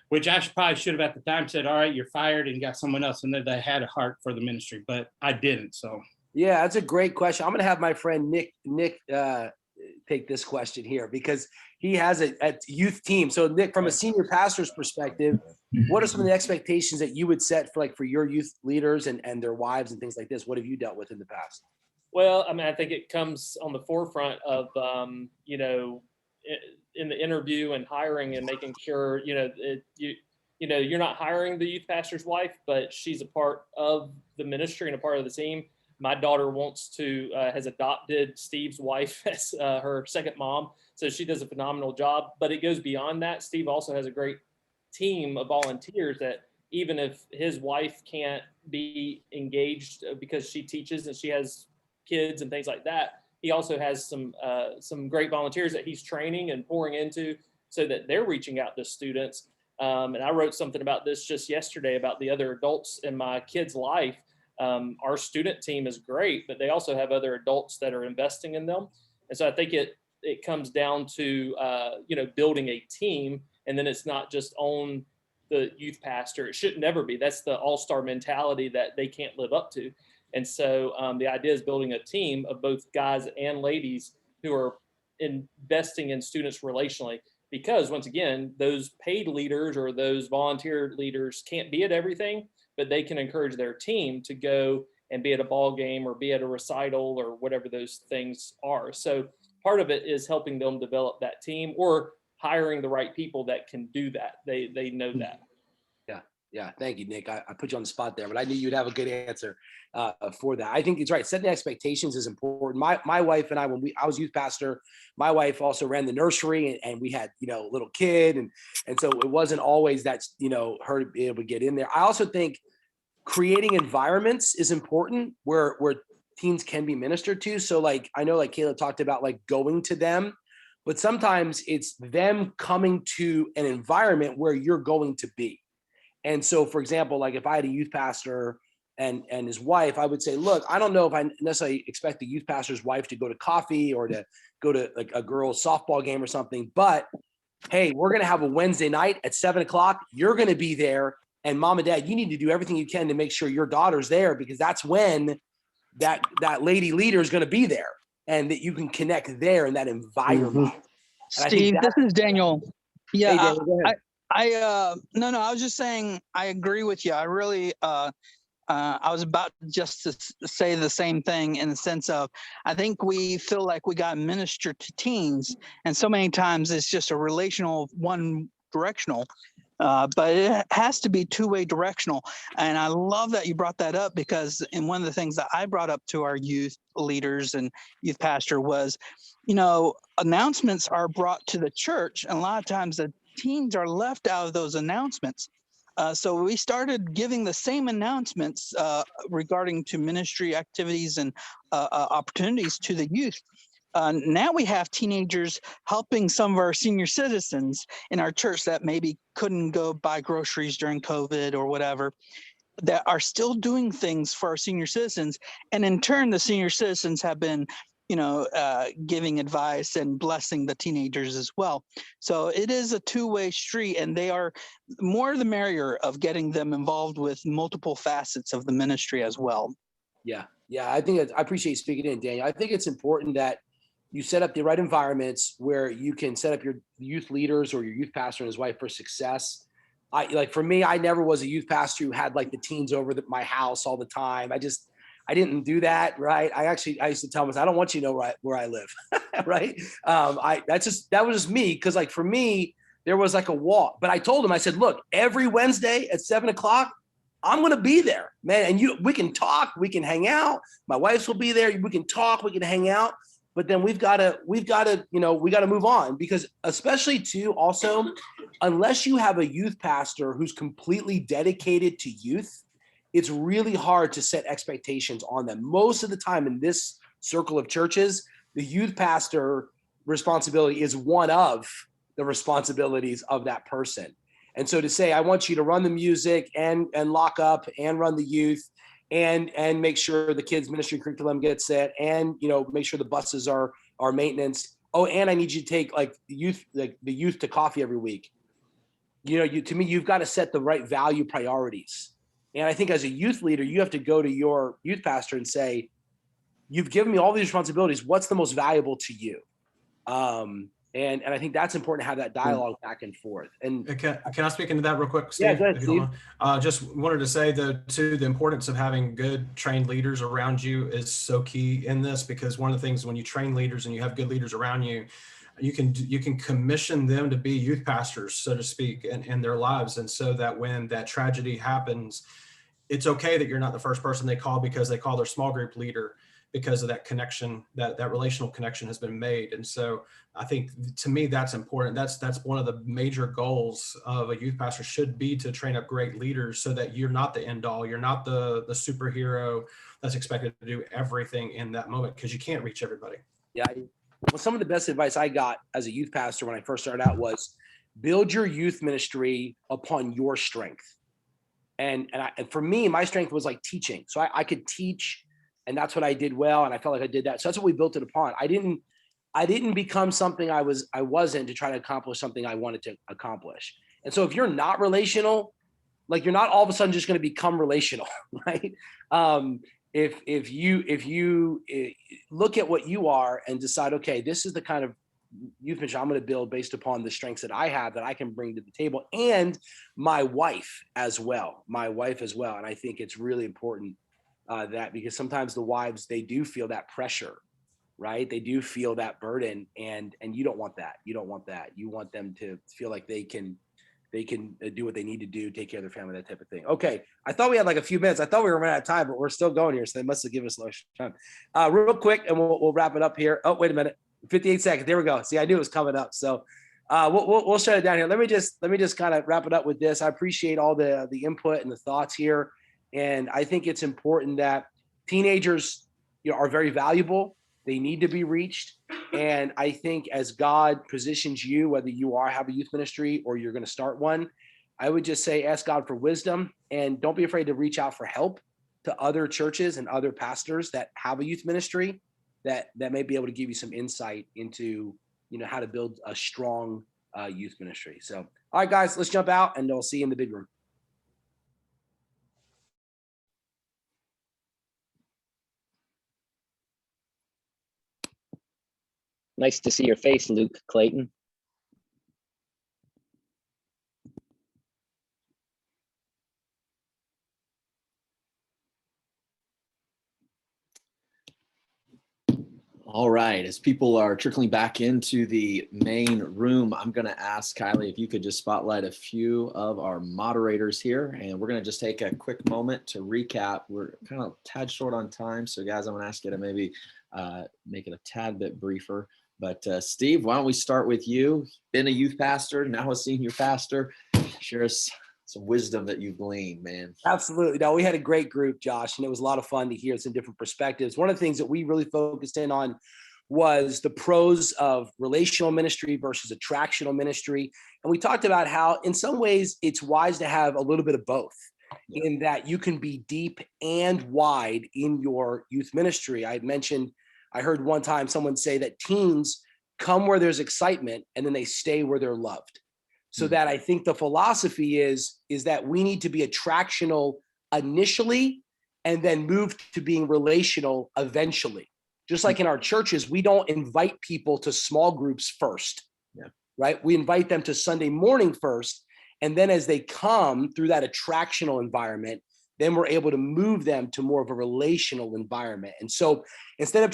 which I probably should have at the time said, all right, you're fired, and got someone else in there that had a heart for the ministry, but I didn't. So yeah, that's a great question. I'm going to have my friend Nick take this question here, because he has a youth team. So Nick, from a senior pastor's perspective, what are some of the expectations that you would set for your youth leaders and their wives and things like this? What have you dealt with in the past? Well, I mean, I think it comes on the forefront of, in the interview and hiring and making sure, you're not hiring the youth pastor's wife, but she's a part of the ministry and a part of the team. My daughter has adopted Steve's wife as her second mom. So she does a phenomenal job, but it goes beyond that. Steve also has a great team of volunteers that even if his wife can't be engaged because she teaches and she has kids and things like that, he also has some great volunteers that he's training and pouring into so that they're reaching out to students. And I wrote something about this just yesterday about the other adults in my kid's life. Our student team is great, but they also have other adults that are investing in them. And so I think it comes down to, building a team, and then it's not just on the youth pastor. It should never be. That's the all-star mentality that they can't live up to. And so the idea is building a team of both guys and ladies who are investing in students relationally, because once again, those paid leaders or those volunteer leaders can't be at everything, but they can encourage their team to go and be at a ball game or be at a recital or whatever those things are. So part of it is helping them develop that team or hiring the right people that can do that. They know that. Yeah. Thank you, Nick. I put you on the spot there, but I knew you'd have a good answer for that. I think it's right. Setting expectations is important. My wife and I, I was youth pastor, my wife also ran the nursery and we had, a little kid. And so it wasn't always that, her to be able to get in there. I also think creating environments is important where teens can be ministered to. So I know Caleb talked about going to them, but sometimes it's them coming to an environment where you're going to be. And so, for example, if I had a youth pastor and his wife, I would say, look, I don't know if I necessarily expect the youth pastor's wife to go to coffee or to go to a girls' softball game or something, but hey, we're going to have a Wednesday night at 7:00. You're going to be there. And mom and dad, you need to do everything you can to make sure your daughter's there, because that's when that lady leader is going to be there and that you can connect there in that environment. Mm-hmm. Steve, this is Daniel. Yeah. Hey, Daniel, go ahead. No, I was just saying, I agree with you. I really, I was about just to say the same thing in the sense of, I think we feel like we got ministered to teens, and so many times it's just a relational, one directional, but it has to be two-way directional. And I love that you brought that up, because in one of the things that I brought up to our youth leaders and youth pastor was, announcements are brought to the church, and a lot of times the teens are left out of those announcements. So we started giving the same announcements regarding to ministry activities and opportunities to the youth. Now we have teenagers helping some of our senior citizens in our church that maybe couldn't go buy groceries during COVID or whatever, that are still doing things for our senior citizens. And in turn, the senior citizens have been giving advice and blessing the teenagers as well. So it is a two-way street, and they are more the merrier of getting them involved with multiple facets of the ministry as well. Yeah. I appreciate you speaking in, Daniel. I think it's important that you set up the right environments where you can set up your youth leaders or your youth pastor and his wife for success. For me, I never was a youth pastor who had the teens over my house all the time. I didn't do that, right? I used to tell them, I don't want you to know where I live, right? That was just me, because for me, there was a wall. But I told him, I said, look, every Wednesday at 7:00, I'm going to be there, man. And we can talk, we can hang out. My wife will be there. We can talk, we can hang out. But then we've got to move on, because especially too, also, unless you have a youth pastor who's completely dedicated to youth, it's really hard to set expectations on them. Most of the time in this circle of churches, the youth pastor responsibility is one of the responsibilities of that person. And so to say, I want you to run the music and lock up and run the youth and make sure the kids' ministry curriculum gets set, and make sure the buses are maintenance. Oh, and I need you to take the youth to coffee every week. To me, you've got to set the right value priorities. And I think as a youth leader, you have to go to your youth pastor and say, you've given me all these responsibilities. What's the most valuable to you? And I think that's important to have that dialogue back and forth. And can I speak into that real quick, Steve? Yeah, go ahead, if you don't Steve. mind? Just wanted to say too, the importance of having good trained leaders around you is so key in this, because one of the things when you train leaders and you have good leaders around you, you can commission them to be youth pastors, so to speak, in their lives. And so that when that tragedy happens, it's okay that you're not the first person they call, because they call their small group leader, because of that connection, that relational connection has been made. And so I think, to me, that's important. That's one of the major goals of a youth pastor should be, to train up great leaders, so that you're not the end all. You're not the superhero that's expected to do everything in that moment, because you can't reach everybody. Yeah. Well, some of the best advice I got as a youth pastor when I first started out was build your youth ministry upon your strength. And for me, my strength was like teaching. So I could teach, and that's what I did well. And I felt like I did that. So that's what we built it upon. I didn't become something I wasn't to try to accomplish something I wanted to accomplish. And so if you're not relational, like, you're not all of a sudden just going to become relational, right? If you look at what you are and decide, okay, this is the kind of youth ministry I'm going to build based upon the strengths that I have, that I can bring to the table, and my wife as well. And I think it's really important that, because sometimes the wives, they do feel that pressure, right? They do feel that burden, and you don't want that. You want them to feel like they can do what they need to do, take care of their family, that type of thing. Okay. I thought we had like a few minutes. I thought we were running out of time, but we're still going here. So they must have given us a little time. Real quick, and we'll wrap it up here. Oh, wait a minute. 58 seconds. There we go. See, I knew it was coming up. So we'll shut it down here. Let me just kind of wrap it up with this. I appreciate all the input and the thoughts here. And I think it's important that teenagers, are very valuable. They need to be reached. And I think as God positions you, whether you have a youth ministry or you're going to start one, I would just say, ask God for wisdom, and don't be afraid to reach out for help to other churches and other pastors that have a youth ministry that may be able to give you some insight into, how to build a strong youth ministry. So, all right, guys, let's jump out, and I'll see you in the big room. Nice to see your face, Luke Clayton. All right, as people are trickling back into the main room, I'm going to ask Kylie if you could just spotlight a few of our moderators here, and we're going to just take a quick moment to recap. We're kind of a tad short on time, so guys, I'm going to ask you to maybe make it a tad bit briefer. But Steve, why don't we start with you? Been a youth pastor, now a senior pastor. Share us some wisdom that you've gleaned, man. Absolutely. No, we had a great group, Josh, and it was a lot of fun to hear some different perspectives. One of the things that we really focused in on was the pros of relational ministry versus attractional ministry. And we talked about how in some ways it's wise to have a little bit of both, in that you can be deep and wide in your youth ministry. I heard one time someone say that teens come where there's excitement and then they stay where they're loved. So that I think the philosophy is that we need to be attractional initially and then move to being relational eventually. Just like in our churches, we don't invite people to small groups first, right? We invite them to Sunday morning first. And then as they come through that attractional environment, then we're able to move them to more of a relational environment. And so instead of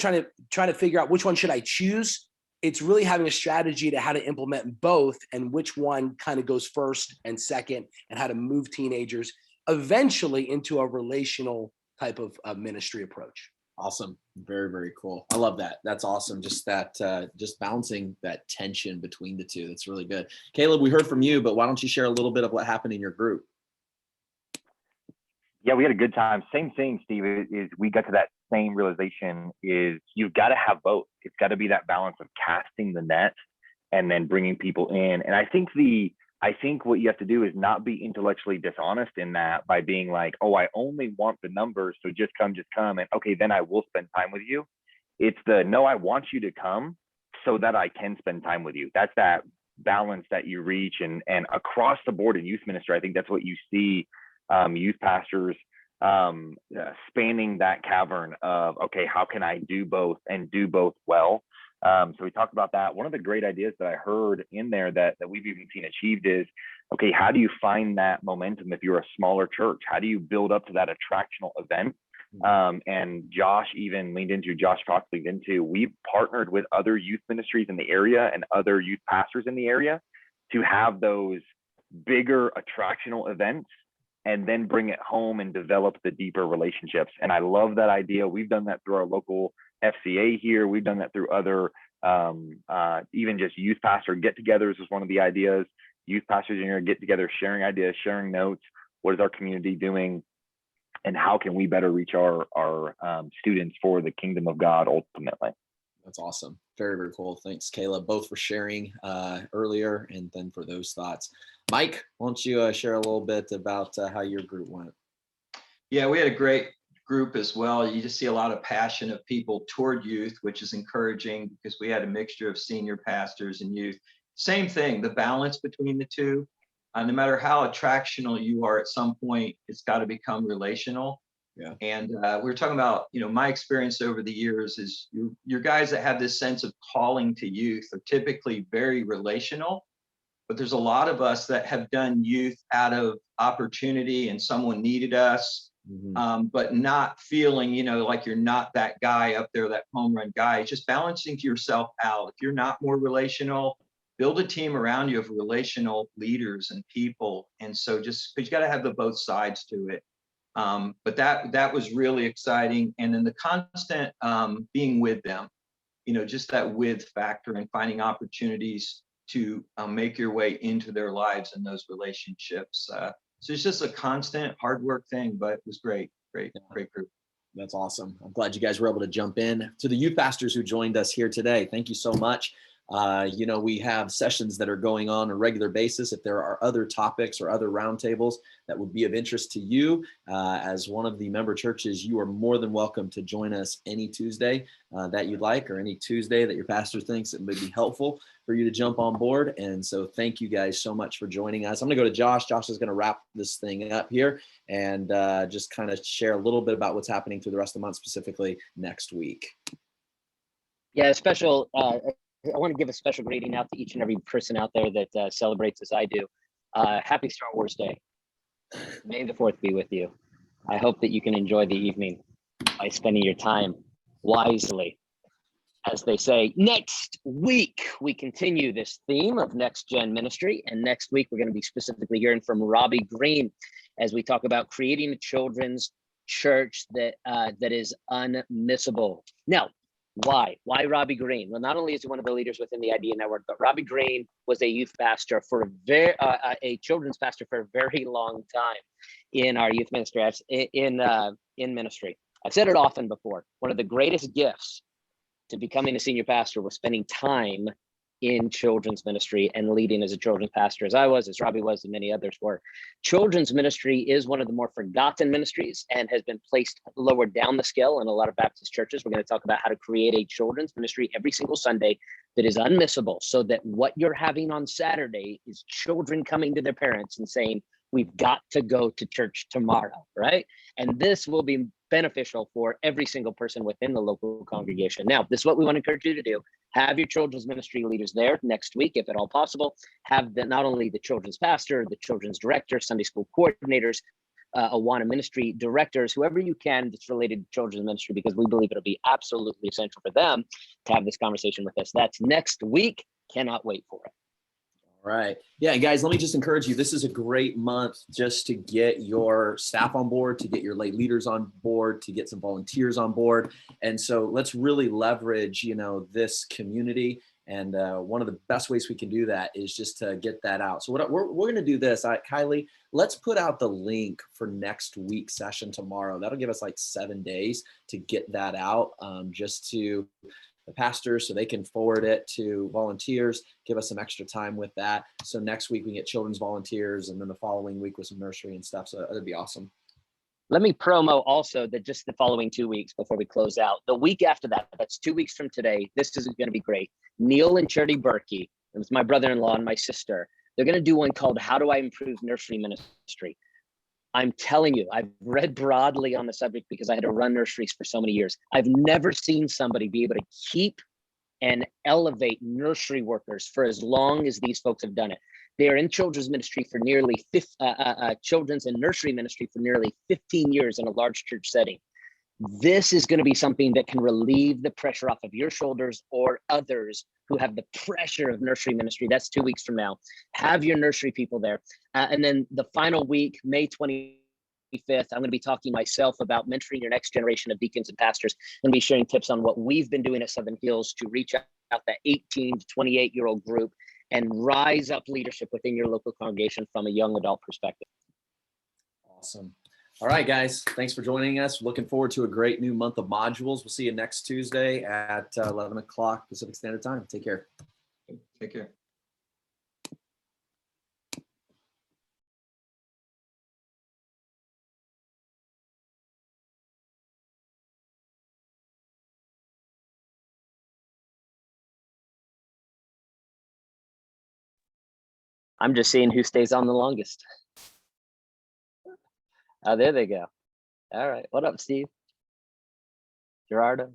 trying to figure out which one should I choose, it's really having a strategy to how to implement both and which one kind of goes first and second, and how to move teenagers eventually into a relational type of ministry approach. Awesome. Very, very cool. I love that. That's awesome. Just that, just balancing that tension between the two. That's really good. Caleb, we heard from you, but why don't you share a little bit of what happened in your group? Yeah, we had a good time. Same thing, Steve, is we got to that same realization is you've got to have both. It's got to be that balance of casting the net and then bringing people in. And I think what you have to do is not be intellectually dishonest in that by being like, oh, I only want the numbers, so just come. And okay, then I will spend time with you. It's no, I want you to come so that I can spend time with you. That's that balance that you reach. And across the board in youth ministry, I think that's what you see youth pastors spanning that cavern of, okay, how can I do both and do both well? So we talked about that. One of the great ideas that I heard in there that we've even seen achieved is, okay, how do you find that momentum if you're a smaller church? How do you build up to that attractional event? And Josh Fox leaned into, we've partnered with other youth ministries in the area and other youth pastors in the area to have those bigger attractional events and then bring it home and develop the deeper relationships. And I love that idea. We've done that through our local FCA here. We've done that through other, even just youth pastor get-togethers was one of the ideas. Youth pastors in here get together, sharing ideas, sharing notes. What is our community doing? And how can we better reach our students for the kingdom of God ultimately? That's awesome. Very, very cool. Thanks, Caleb, both for sharing earlier and then for those thoughts. Mike, why don't you share a little bit about how your group went? Yeah, we had a great group as well. You just see a lot of passion of people toward youth, which is encouraging because we had a mixture of senior pastors and youth. Same thing, the balance between the two. No matter how attractional you are, at some point, it's got to become relational. Yeah. And we were talking about, my experience over the years is your guys that have this sense of calling to youth are typically very relational. But there's a lot of us that have done youth out of opportunity and someone needed us, but not feeling, like you're not that guy up there, that home run guy. It's just balancing yourself out. If you're not more relational, build a team around you of relational leaders and people. And so but you got to have the both sides to it. But that was really exciting. And then the constant being with them, just that with factor and finding opportunities to make your way into their lives and those relationships. So it's just a constant hard work thing, but it was great group. That's awesome. I'm glad you guys were able to jump in. To the youth pastors who joined us here today, thank you so much. We have sessions that are going on a regular basis. If there are other topics or other roundtables that would be of interest to you, as one of the member churches, you are more than welcome to join us any Tuesday that you'd like, or any Tuesday that your pastor thinks it would be helpful for you to jump on board. And so thank you guys so much for joining us. I'm going to go to Josh. Josh is going to wrap this thing up here and just kind of share a little bit about what's happening through the rest of the month, specifically next week. Yeah, I want to give a special greeting out to each and every person out there that celebrates as I do. Happy Star Wars Day. May the 4th be with you. I hope that you can enjoy the evening by spending your time wisely. As they say, next week, we continue this theme of Next Gen Ministry. And next week, we're going to be specifically hearing from Robbie Green as we talk about creating a children's church that is unmissable. Now, why Robbie Green? Well, not only is he one of the leaders within the Idea Network, but Robbie Green was a youth pastor for a children's pastor for a very long time in our youth ministry, in ministry. I've said it often before. One of the greatest gifts to becoming a senior pastor was spending time in children's ministry and leading as a children's pastor, as I was, as Robbie was, and many others were. Children's ministry is one of the more forgotten ministries and has been placed lower down the scale in a lot of Baptist churches. We're going to talk about how to create a children's ministry every single Sunday that is unmissable, so that what you're having on Saturday is children coming to their parents and saying, we've got to go to church tomorrow, right? And this will be beneficial for every single person within the local congregation. Now, this is what we want to encourage you to do. Have your children's ministry leaders there next week, if at all possible. Have not only the children's pastor, the children's director, Sunday school coordinators, Awana ministry directors, whoever you can that's related to children's ministry, because we believe it'll be absolutely essential for them to have this conversation with us. That's next week. Cannot wait for it. All right. Yeah, guys, let me just encourage you. This is a great month just to get your staff on board, to get your lay leaders on board, to get some volunteers on board. And so let's really leverage, this community. And one of the best ways we can do that is just to get that out. So we're going to do this. Kylie, let's put out the link for next week's session tomorrow. That'll give us like 7 days to get that out, just to the pastors so they can forward it to volunteers, give us some extra time with that. So next week we get children's volunteers, and then the following week with some nursery and stuff. So that'd be awesome. Let me promo also that just the following 2 weeks before we close out, the week after that, that's 2 weeks from today, this is going to be great. Neil and Charity Berkey, and it's my brother-in-law and my sister, they're going to do one called How Do I Improve Nursery Ministry? I'm telling you, I've read broadly on the subject because I had to run nurseries for so many years. I've never seen somebody be able to keep and elevate nursery workers for as long as these folks have done it. They are in children's ministry for nearly children's and nursery ministry for nearly 15 years in a large church setting. This is going to be something that can relieve the pressure off of your shoulders or others who have the pressure of nursery ministry. That's 2 weeks from now. Have your nursery people there. And then the final week, May 25th, I'm going to be talking myself about mentoring your next generation of deacons and pastors. I'm going to be sharing tips on what we've been doing at Southern Hills to reach out that 18 to 28-year-old group and rise up leadership within your local congregation from a young adult perspective. Awesome. All right, guys, thanks for joining us. Looking forward to a great new month of modules. We'll see you next Tuesday at 11 o'clock Pacific Standard Time. Take care. Take care. I'm just seeing who stays on the longest. Oh, there they go. All right. What up, Steve? Gerardo?